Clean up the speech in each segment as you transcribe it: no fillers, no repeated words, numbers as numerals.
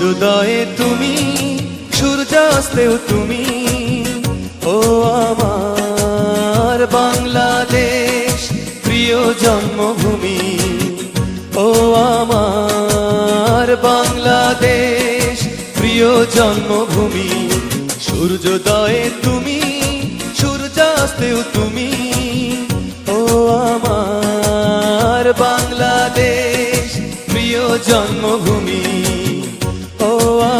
সূর্যোদয়ে তুমি, সূর্যাস্তেও তুমি, ও আমার বাংলাদেশ প্রিয় জন্মভূমি। ও আমার বাংলাদেশ প্রিয় জন্মভূমি। সূর্যোদয়ে তুমি, সূর্যাস্তেও তুমি, ও আমার বাংলাদেশ প্রিয় জন্মভূমি। ও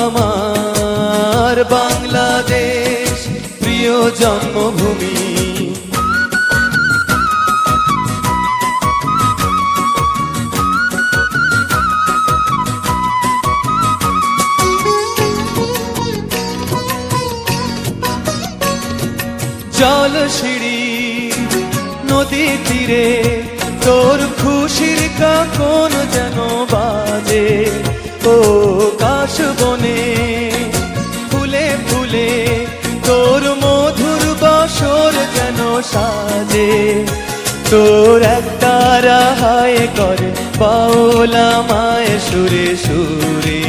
আমার বাংলাদেশ প্রিয় জন্মভূমি। জল সিঁড়ি নদী তীরে তোর খুশির কাকন যেন বাজে। ও কাশ বনে ফুলে ফুলে তোর মধুর বাসর যেন সাজে। তোর একটা রাহায় করে বাউলা মায়ের সুরে সুরে।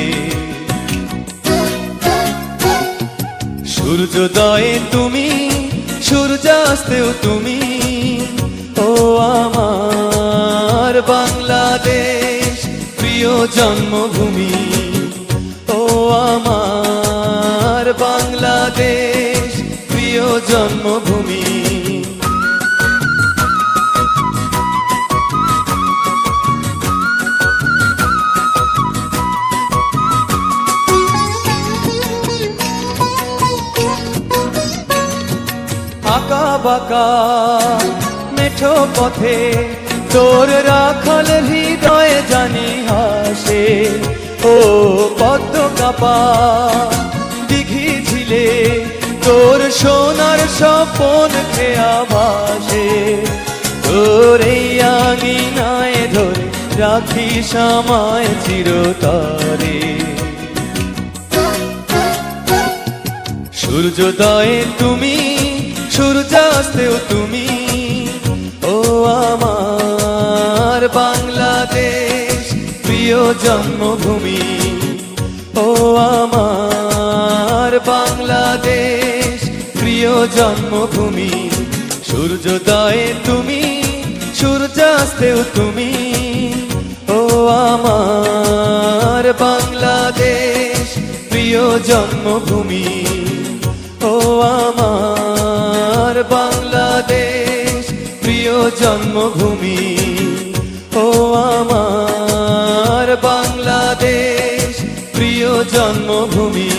সূর্যোদয়ে তুমি, সূর্যাস্তেও তুমি, ও আমার বাংলাদেশ প্রিয় জন্মভূমি। ও আমার বাংলাদেশ প্রিয় জন্মভূমি। আঁকা বাঁকা মেঠো পথে তোর রাখাল হৃদয়ে জানি হাসে। ও পদ্ম কাপা দিঘি ঝিলে তোর সোনার স্বপন খেয়া ভাসে। তোর এই আঙিনায় ধরে রাখিস আমায় চিরতরে। সূর্যোদয়ে তুমি, সূর্যাস্তেও তুমি, ও আমার বাংলাদেশ প্রিয় জন্মভূমি। ও আমার বাংলাদেশ প্রিয় জন্মভূমি। সূর্যোদয়ে তুমি, সূর্যাস্তেও তুমি, ও আমার বাংলাদেশ প্রিয় জন্মভূমি। ও আমার বাংলাদেশ প্রিয় জন্মভূমি। ও আমার বাংলাদেশ প্রিয় জন্মভূমি।